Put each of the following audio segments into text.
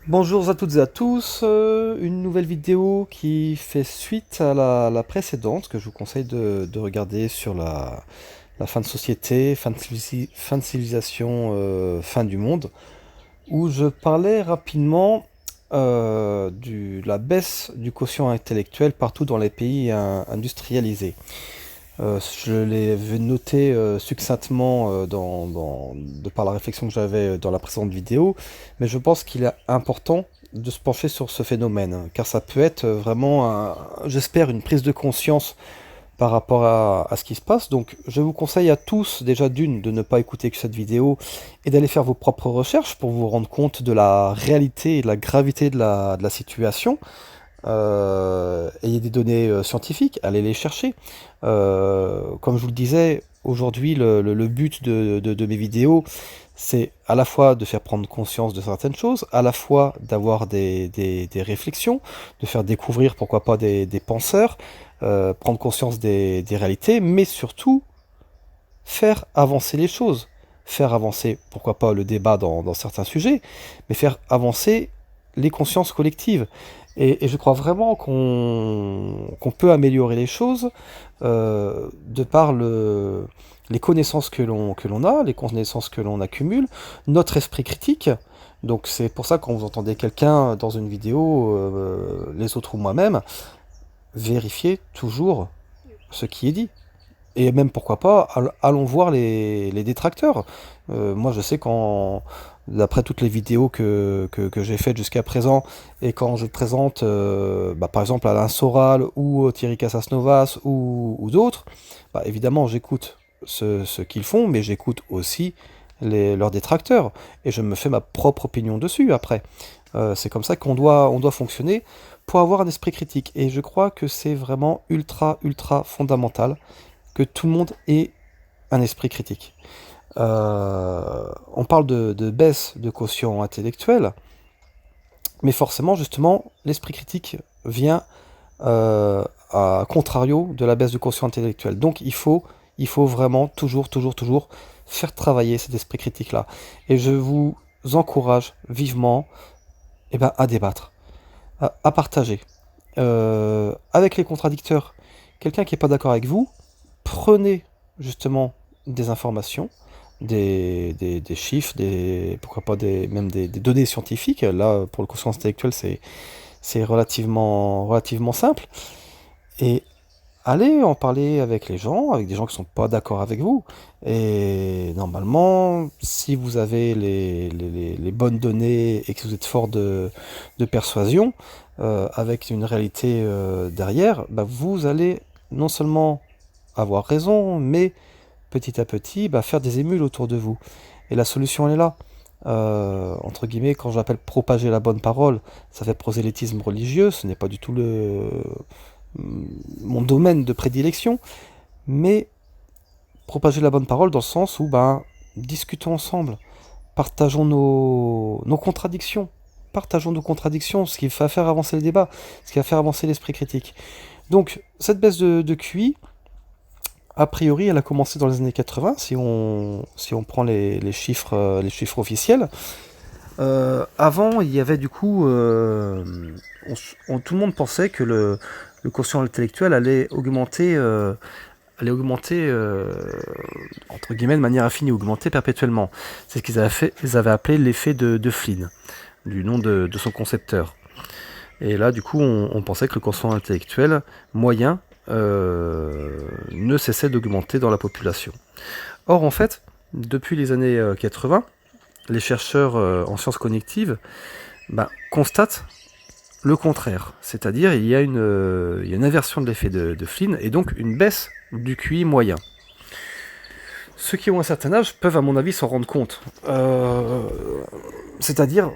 Bonjour à toutes et à tous, une nouvelle vidéo qui fait suite à la précédente que je vous conseille de regarder sur la fin de société, fin de civilisation, fin du monde, où je parlais rapidement de la baisse du quotient intellectuel partout dans les pays industrialisés. Je l'ai noté succinctement de par la réflexion que j'avais dans la précédente vidéo, mais je pense qu'il est important de se pencher sur ce phénomène, hein, car ça peut être vraiment, j'espère, une prise de conscience par rapport à ce qui se passe. Donc je vous conseille à tous, déjà d'une, de ne pas écouter que cette vidéo et d'aller faire vos propres recherches pour vous rendre compte de la réalité et de la gravité de la situation. Ayez des données scientifiques, allez les chercher. Comme je vous le disais, aujourd'hui, le but de mes vidéos, c'est à la fois de faire prendre conscience de certaines choses, à la fois d'avoir des réflexions, de faire découvrir, pourquoi pas, des penseurs, prendre conscience des réalités, mais surtout faire avancer les choses. Faire avancer, pourquoi pas, le débat dans certains sujets, mais faire avancer les consciences collectives. Et je crois vraiment qu'on peut améliorer les choses de par les connaissances que l'on a, les connaissances que l'on accumule, notre esprit critique. Donc c'est pour ça quand vous entendez quelqu'un dans une vidéo, les autres ou moi-même, vérifiez toujours ce qui est dit. Et même pourquoi pas, allons voir les détracteurs. Moi je sais quand, d'après toutes les vidéos que j'ai faites jusqu'à présent, et quand je présente par exemple Alain Soral ou Thierry Casasnovas ou d'autres, bah, évidemment j'écoute ce qu'ils font, mais j'écoute aussi leurs détracteurs. Et je me fais ma propre opinion dessus après. C'est comme ça on doit fonctionner pour avoir un esprit critique. Et je crois que c'est vraiment ultra fondamental que tout le monde ait un esprit critique. On parle de baisse de quotient intellectuel, mais forcément, justement, l'esprit critique vient à contrario de la baisse du quotient intellectuel. Donc il faut vraiment toujours faire travailler cet esprit critique-là. Et je vous encourage vivement à débattre, à partager. Avec les contradicteurs, quelqu'un qui n'est pas d'accord avec vous, prenez justement des informations, des chiffres, pourquoi pas même des données scientifiques. Là, pour le quotient intellectuel, c'est relativement simple. Et allez en parler avec les gens, avec des gens qui ne sont pas d'accord avec vous. Et normalement, si vous avez les bonnes données et que vous êtes fort de persuasion, avec une réalité derrière, bah, vous allez non seulement avoir raison, mais petit à petit, bah, faire des émules autour de vous. Et la solution, elle est là. Entre guillemets, quand j'appelle propager la bonne parole, ça fait prosélytisme religieux, ce n'est pas du tout mon domaine de prédilection, mais propager la bonne parole dans le sens où, ben, discutons ensemble, partageons nos contradictions, partageons nos contradictions, ce qui va faire avancer le débat, ce qui va faire avancer l'esprit critique. Donc, cette baisse de QI, a priori, elle a commencé dans les années 80, si on prend les chiffres officiels. Avant, il y avait du coup, tout le monde pensait que le quotient intellectuel allait augmenter entre guillemets de manière infinie, augmenter perpétuellement. C'est ce ils avaient appelé l'effet de Flynn, du nom de son concepteur. Et là, du coup, on pensait que le quotient intellectuel moyen ne cessait d'augmenter dans la population. Or, en fait, depuis les années 80, les chercheurs en sciences cognitives constatent le contraire. C'est-à-dire, il y a une inversion de l'effet de Flynn et donc une baisse du QI moyen. Ceux qui ont un certain âge peuvent, à mon avis, s'en rendre compte. C'est-à-dire,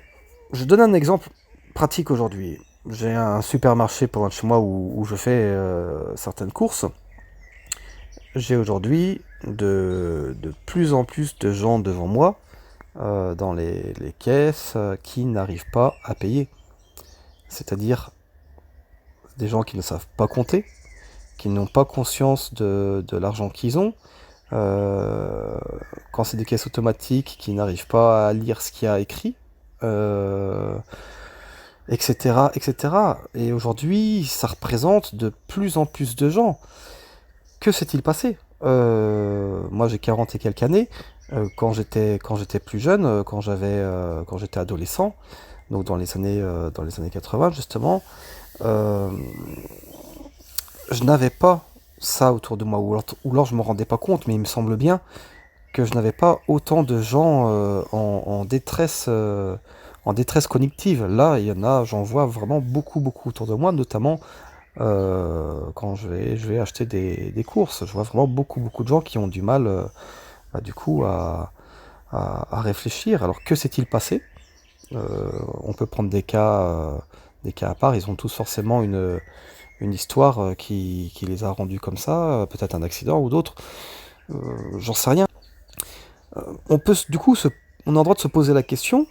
je donne un exemple pratique aujourd'hui. J'ai un supermarché pour loin de chez moi où je fais certaines courses. J'ai aujourd'hui de plus en plus de gens devant moi dans les caisses qui n'arrivent pas à payer. C'est-à-dire des gens qui ne savent pas compter, qui n'ont pas conscience de l'argent qu'ils ont. Quand c'est des caisses automatiques qui n'arrivent pas à lire ce qu'il y a écrit. Euh, etc., etc. Et aujourd'hui, ça représente de plus en plus de gens. Que s'est-il passé? Moi, j'ai 40 et quelques années. Quand j'étais plus jeune, quand j'étais adolescent, donc dans les années 80 justement, euh, je n'avais pas ça autour de moi, ou alors je me rendais pas compte, mais il me semble bien que je n'avais pas autant de gens en détresse cognitive. Là, il y en a, j'en vois vraiment beaucoup, beaucoup autour de moi, notamment quand je vais acheter des courses. Je vois vraiment beaucoup, beaucoup de gens qui ont du mal, du coup, à réfléchir. Alors, que s'est-il passé? On peut prendre des cas à part. Ils ont tous forcément une histoire qui les a rendus comme ça, peut-être un accident ou d'autres. J'en sais rien. On peut, du coup, on a le droit de se poser la question,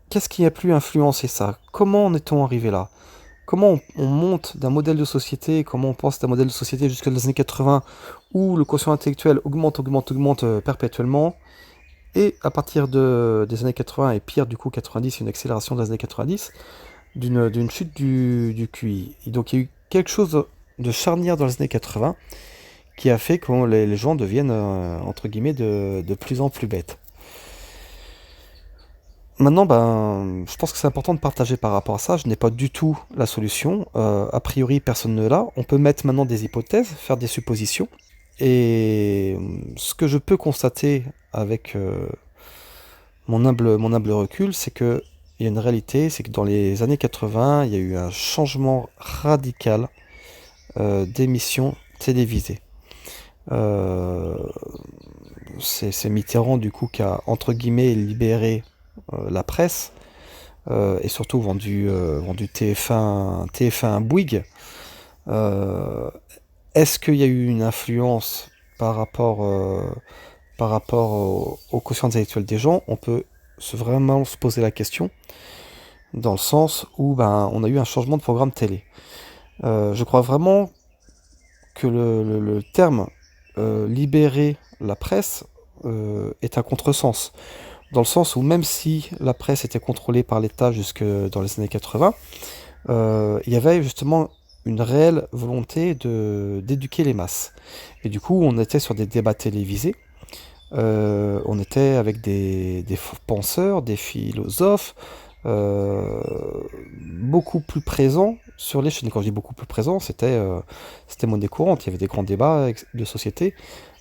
qu'est-ce qui a pu influencer ça? Comment en est-on arrivé là? Comment on monte d'un modèle de société, comment on pense d'un modèle de société jusqu'à les années 80, où le quotient intellectuel augmente, augmente, augmente perpétuellement, et à partir des années 80, et pire du coup 90, une accélération des années 90, d'une chute du QI. Et donc il y a eu quelque chose de charnière dans les années 80 qui a fait que les gens deviennent, entre guillemets, de plus en plus bêtes. Maintenant, ben, je pense que c'est important de partager par rapport à ça. Je n'ai pas du tout la solution. A priori, personne ne l'a. On peut mettre maintenant des hypothèses, faire des suppositions. Et ce que je peux constater avec mon humble recul, c'est que il y a une réalité, c'est que dans les années 80, il y a eu un changement radical d'émissions télévisées. Euh, c'est Mitterrand, du coup, qui a, entre guillemets, libéré la presse et surtout vendu TF1 à Bouygues. Euh, Est-ce qu'il y a eu une influence par rapport au quotient intellectuel des gens? On peut vraiment se poser la question, dans le sens où ben, on a eu un changement de programme télé. Je crois vraiment que le terme libérer la presse est un contresens. Dans le sens où même si la presse était contrôlée par l'État jusque dans les années 80, il y avait justement une réelle volonté d'éduquer les masses. Et du coup, on était sur des débats télévisés, on était avec des penseurs, des philosophes, euh, beaucoup plus présents sur les chaînes. Quand je dis beaucoup plus présents, c'était monnaie courante, il y avait des grands débats de société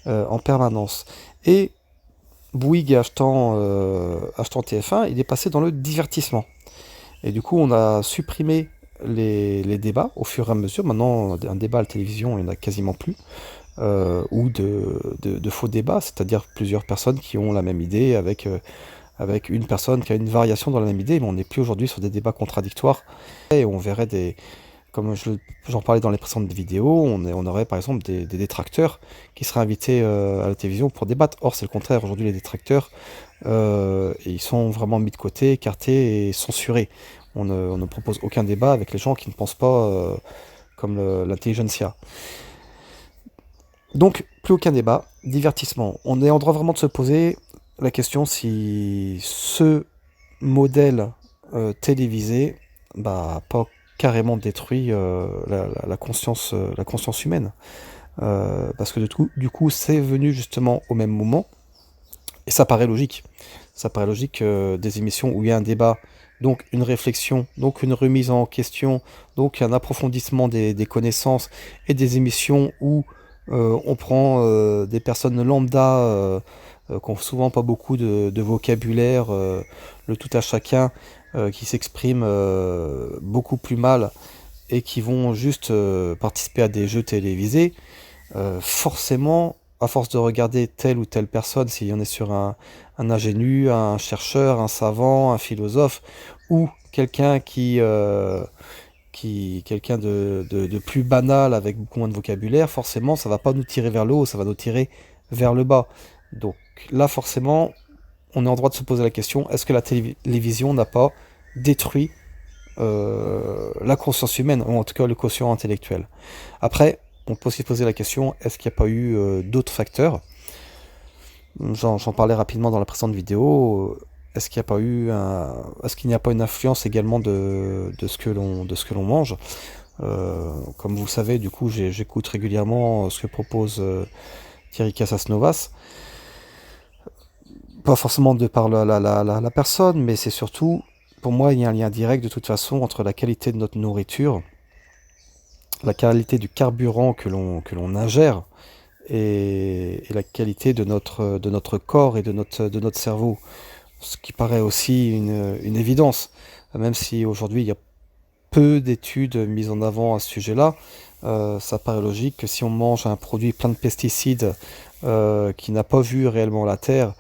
en permanence. Et Bouygues achetant TF1, il est passé dans le divertissement. Et du coup, on a supprimé les débats au fur et à mesure. Maintenant, un débat à la télévision, il n'y en a quasiment plus. Ou de faux débats, c'est-à-dire plusieurs personnes qui ont la même idée avec une personne qui a une variation dans la même idée, mais on n'est plus aujourd'hui sur des débats contradictoires. Et on verrait comme j'en parlais dans les précédentes vidéos, on aurait par exemple des détracteurs qui seraient invités à la télévision pour débattre. Or, c'est le contraire. Aujourd'hui, les détracteurs, ils sont vraiment mis de côté, écartés et censurés. On ne propose aucun débat avec les gens qui ne pensent pas comme l'intelligentsia. Donc, plus aucun débat, divertissement. On est en droit vraiment de se poser la question si ce modèle télévisé bah, pas carrément détruit la conscience humaine. Parce que du coup, c'est venu justement au même moment, et ça paraît logique. Ça paraît logique des émissions où il y a un débat, donc une réflexion, donc une remise en question, donc un approfondissement des connaissances, et des émissions où on prend des personnes lambda qui n'ont souvent pas beaucoup de vocabulaire, le tout à chacun, qui s'expriment beaucoup plus mal et qui vont juste participer à des jeux télévisés. Forcément, à force de regarder telle ou telle personne, s'il y en est sur un ingénu, un chercheur, un savant, un philosophe, ou quelqu'un de plus banal avec beaucoup moins de vocabulaire, forcément, ça va pas nous tirer vers le haut, ça va nous tirer vers le bas. Donc là, forcément, on est en droit de se poser la question, est-ce que la télévision n'a pas détruit la conscience humaine, ou en tout cas le quotient intellectuel? Après, on peut aussi se poser la question, est-ce qu'il n'y a pas eu d'autres facteurs? J'en parlais rapidement dans la précédente vidéo. est-ce qu'il n'y a pas eu est-ce qu'il n'y a pas une influence également de ce que l'on mange? Comme vous le savez, du coup, j'écoute régulièrement ce que propose Thierry Casasnovas. Pas forcément de par la personne, mais c'est surtout, pour moi, il y a un lien direct de toute façon entre la qualité de notre nourriture, la qualité du carburant que l'on ingère et la qualité de notre corps et de notre cerveau. Ce qui paraît aussi une évidence, même si aujourd'hui il y a peu d'études mises en avant à ce sujet-là. Ça paraît logique que si on mange un produit plein de pesticides qui n'a pas vu réellement la terre,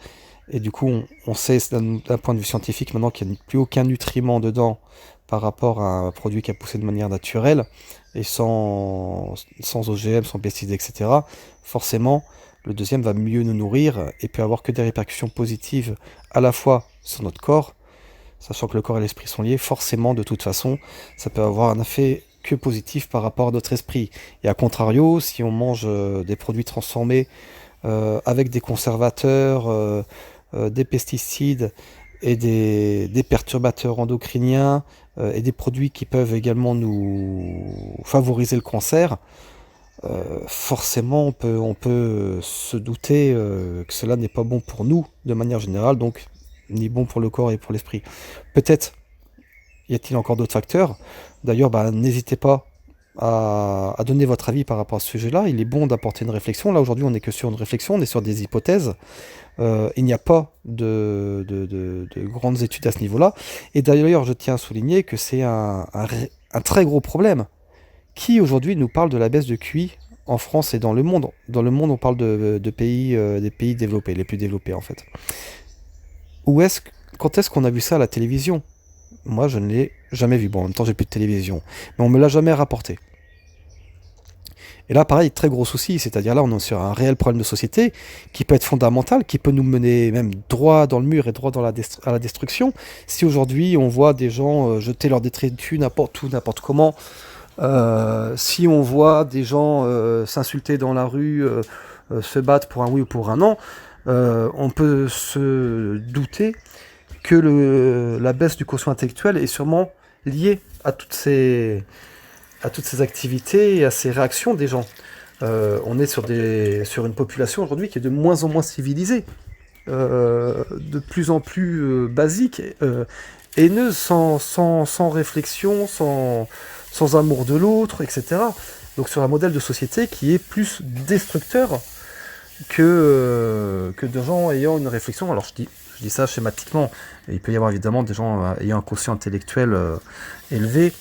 et du coup on sait d'un point de vue scientifique maintenant qu'il n'y a plus aucun nutriment dedans par rapport à un produit qui a poussé de manière naturelle et sans OGM, sans pesticides, etc. Forcément, le deuxième va mieux nous nourrir et peut avoir que des répercussions positives à la fois sur notre corps, sachant que le corps et l'esprit sont liés, forcément, de toute façon, ça peut avoir un effet que positif par rapport à notre esprit. Et à contrario, si on mange des produits transformés avec des conservateurs, des pesticides et des perturbateurs endocriniens et des produits qui peuvent également nous favoriser le cancer, forcément on peut se douter que cela n'est pas bon pour nous de manière générale, donc ni bon pour le corps et pour l'esprit. Peut-être y a-t-il encore d'autres facteurs? D'ailleurs, bah, n'hésitez pas à donner votre avis par rapport à ce sujet-là. Il est bon d'apporter une réflexion. Là, aujourd'hui, on n'est que sur une réflexion, on est sur des hypothèses. Il n'y a pas de grandes études à ce niveau-là. Et d'ailleurs, je tiens à souligner que c'est un très gros problème. Qui aujourd'hui nous parle de la baisse de QI en France et dans le monde? Dans le monde, on parle de pays, des pays développés, les plus développés en fait. Quand est-ce qu'on a vu ça à la télévision? Moi, je ne l'ai jamais vu. Bon, en même temps, j'ai plus de télévision, mais on me l'a jamais rapporté. Et là, pareil, très gros souci, c'est-à-dire là, on est sur un réel problème de société qui peut être fondamental, qui peut nous mener même droit dans le mur et droit à la destruction. Si aujourd'hui, on voit des gens jeter leurs détritus n'importe où, n'importe comment, si on voit des gens s'insulter dans la rue, se battre pour un oui ou pour un non, on peut se douter que la baisse du quotient intellectuel est sûrement liée à toutes ces activités et à ces réactions des gens. On est sur une population aujourd'hui qui est de moins en moins civilisée, de plus en plus basique, haineuse, sans réflexion, sans amour de l'autre, etc. Donc sur un modèle de société qui est plus destructeur que de gens ayant une réflexion. Alors je dis ça schématiquement, il peut y avoir évidemment des gens ayant un quotient intellectuel élevé,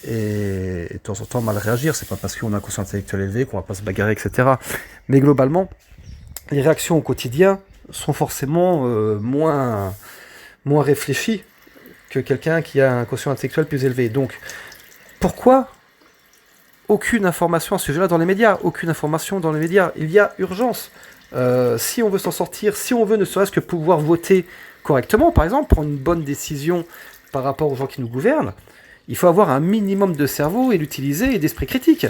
et de temps en temps mal réagir, c'est pas parce qu'on a un quotient intellectuel élevé qu'on va pas se bagarrer, etc. Mais globalement, les réactions au quotidien sont forcément moins réfléchies que quelqu'un qui a un quotient intellectuel plus élevé. Donc, pourquoi aucune information à ce sujet-là dans les médias? Aucune information dans les médias. Il y a urgence. Si on veut s'en sortir, si on veut ne serait-ce que pouvoir voter correctement, par exemple, prendre une bonne décision par rapport aux gens qui nous gouvernent, il faut avoir un minimum de cerveau et l'utiliser et d'esprit critique.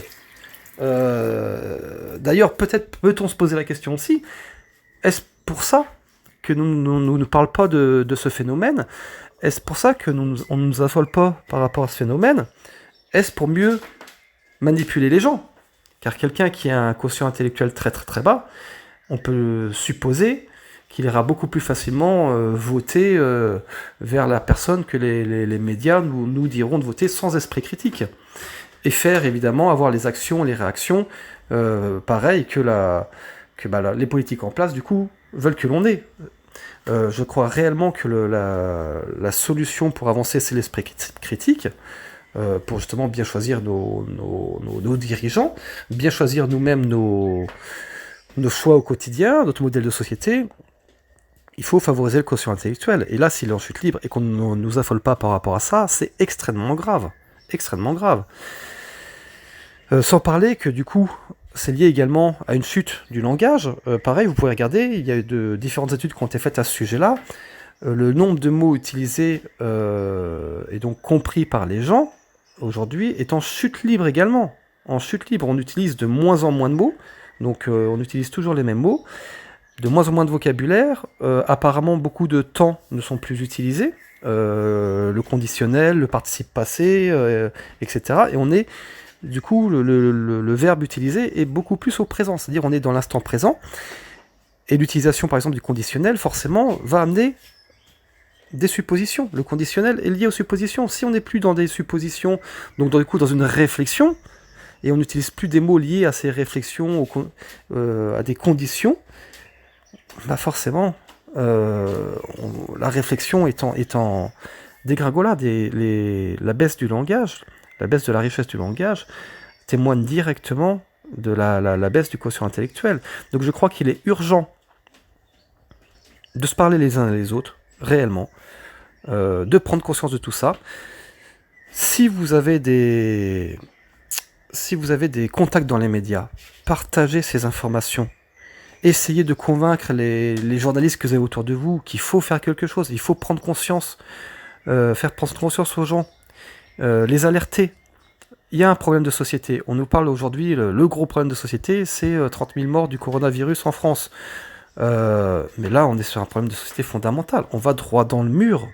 D'ailleurs, peut-être peut-on se poser la question aussi, est-ce pour ça que nous ne parlons pas de ce phénomène? Est-ce pour ça que on ne nous affole pas par rapport à ce phénomène? Est-ce pour mieux manipuler les gens? Car quelqu'un qui a un quotient intellectuel très très très bas, on peut supposer qu'il ira beaucoup plus facilement voter vers la personne que les médias nous diront de voter sans esprit critique. Et faire évidemment avoir les actions, les réactions, pareil que les politiques en place, du coup, veulent que l'on ait. Je crois réellement que la solution pour avancer, c'est l'esprit critique, pour justement bien choisir nos dirigeants, bien choisir nous-mêmes nos choix au quotidien, notre modèle de société. Il faut favoriser le quotient intellectuel. Et là, s'il est en chute libre et qu'on ne nous affole pas par rapport à ça, c'est extrêmement grave. Extrêmement grave. Sans parler que du coup, c'est lié également à une chute du langage. Pareil, vous pouvez regarder, il y a eu différentes études qui ont été faites à ce sujet-là. Le nombre de mots utilisés et donc compris par les gens, aujourd'hui, est en chute libre également. En chute libre, on utilise de moins en moins de mots, donc on utilise toujours les mêmes mots. de moins en moins de vocabulaire, apparemment beaucoup de temps ne sont plus utilisés, le conditionnel, le participe passé, etc. Et on est, du coup, le verbe utilisé est beaucoup plus au présent, c'est-à-dire on est dans l'instant présent, et l'utilisation par exemple du conditionnel, forcément, va amener des suppositions. Le conditionnel est lié aux suppositions. Si on n'est plus dans des suppositions, donc du coup dans une réflexion, et on n'utilise plus des mots liés à ces réflexions, à des conditions, bah forcément, la réflexion est en dégringolade, et la baisse du langage, la baisse de la richesse du langage, témoigne directement de la baisse du quotient intellectuel. Donc je crois qu'il est urgent de se parler les uns et les autres, réellement, de prendre conscience de tout ça. Si vous avez des contacts dans les médias, partagez ces informations. Essayez de convaincre les journalistes que vous avez autour de vous qu'il faut faire quelque chose, il faut prendre conscience, faire prendre conscience aux gens, les alerter. Il y a un problème de société. On nous parle aujourd'hui, le gros problème de société, c'est 30 000 morts du coronavirus en France. Mais là, on est sur un problème de société fondamental. On va droit dans le mur.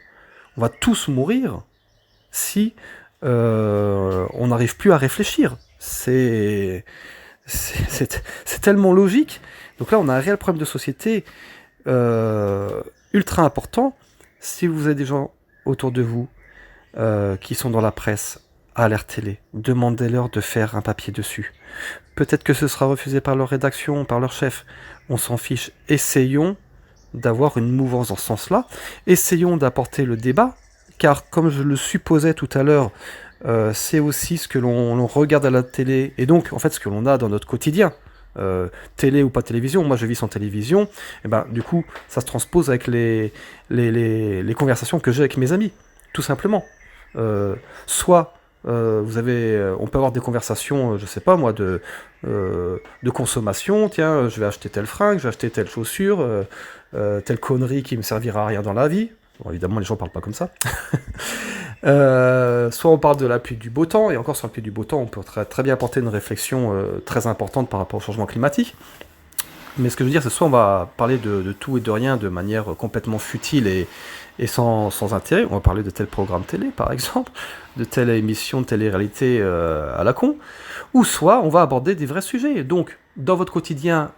On va tous mourir si on n'arrive plus à réfléchir. C'est tellement logique. Donc là, on a un réel problème de société ultra important. Si vous avez des gens autour de vous qui sont dans la presse, alertez-les. Demandez-leur de faire un papier dessus. Peut-être que ce sera refusé par leur rédaction, par leur chef. On s'en fiche. Essayons d'avoir une mouvance dans ce sens-là. Essayons d'apporter le débat, car comme je le supposais tout à l'heure, c'est aussi ce que l'on regarde à la télé, et donc en fait ce que l'on a dans notre quotidien. Télé ou pas télévision, moi je vis sans télévision, et ben du coup ça se transpose avec les conversations que j'ai avec mes amis, tout simplement. Soit on peut avoir des conversations, je sais pas moi, de consommation, tiens, je vais acheter telle fringue, je vais acheter telle chaussure, telle connerie qui me servira à rien dans la vie. Bon, évidemment, les gens parlent pas comme ça. Soit on parle de la pluie du beau temps, et encore sur la pluie du beau temps, on peut très bien apporter une réflexion très importante par rapport au changement climatique. Mais ce que je veux dire, c'est soit on va parler de tout et de rien de manière complètement futile et sans intérêt. On va parler de tel programme télé, par exemple, de telle émission de télé-réalité à la con. Ou soit on va aborder des vrais sujets. Donc, dans votre quotidien,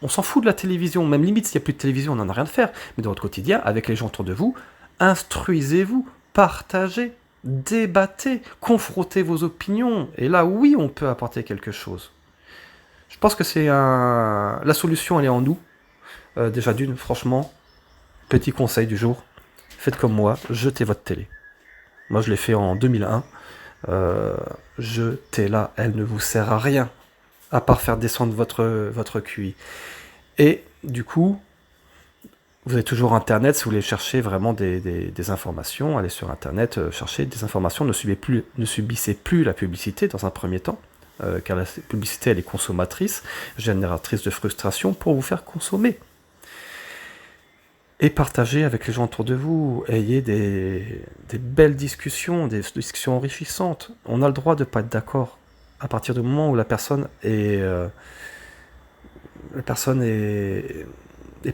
on s'en fout de la télévision, même limite s'il n'y a plus de télévision, on n'en a rien à faire. Mais dans votre quotidien, avec les gens autour de vous, instruisez-vous, partagez, débattez, confrontez vos opinions. Et là, oui, on peut apporter quelque chose. Je pense que la solution, elle est en nous. Déjà d'une, franchement, petit conseil du jour, faites comme moi, jetez votre télé. Moi, je l'ai fait en 2001. Jetez-la, elle ne vous sert à rien, à part faire descendre votre QI. Et du coup, vous avez toujours Internet, si vous voulez chercher vraiment des informations, allez sur Internet, chercher des informations, ne subissez plus la publicité dans un premier temps, car la publicité, elle est consommatrice, génératrice de frustration pour vous faire consommer. Et partagez avec les gens autour de vous, ayez des belles discussions, des discussions enrichissantes. On a le droit de ne pas être d'accord, à partir du moment où la personne est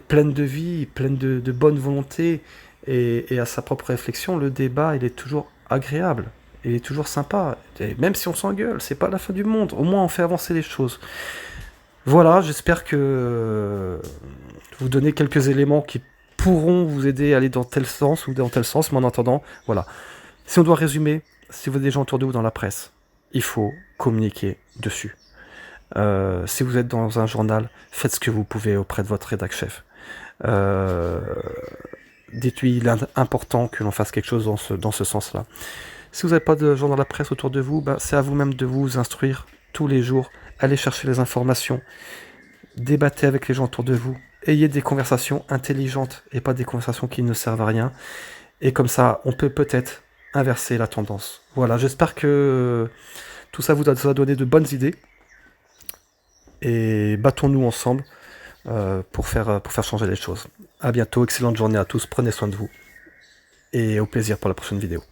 pleine de vie, pleine de bonne volonté, et à sa propre réflexion. Le débat, il est toujours agréable, il est toujours sympa. Et même si on s'engueule, c'est pas la fin du monde, au moins on fait avancer les choses. Voilà, j'espère que vous donnez quelques éléments qui pourront vous aider à aller dans tel sens ou dans tel sens, mais en attendant, voilà. Si on doit résumer, si vous avez des gens autour de vous dans la presse, il faut communiquer dessus. Si vous êtes dans un journal, faites ce que vous pouvez auprès de votre rédac chef. Dites-lui, il est important que l'on fasse quelque chose dans ce sens-là. Si vous n'avez pas de gens dans la presse autour de vous, c'est à vous-même de vous instruire tous les jours. Allez chercher les informations, débattez avec les gens autour de vous, ayez des conversations intelligentes et pas des conversations qui ne servent à rien. Et comme ça, on peut peut-être inverser la tendance. Voilà, j'espère que tout ça vous a donné de bonnes idées. Et battons-nous ensemble pour faire changer les choses. A bientôt, excellente journée à tous, prenez soin de vous. Et au plaisir pour la prochaine vidéo.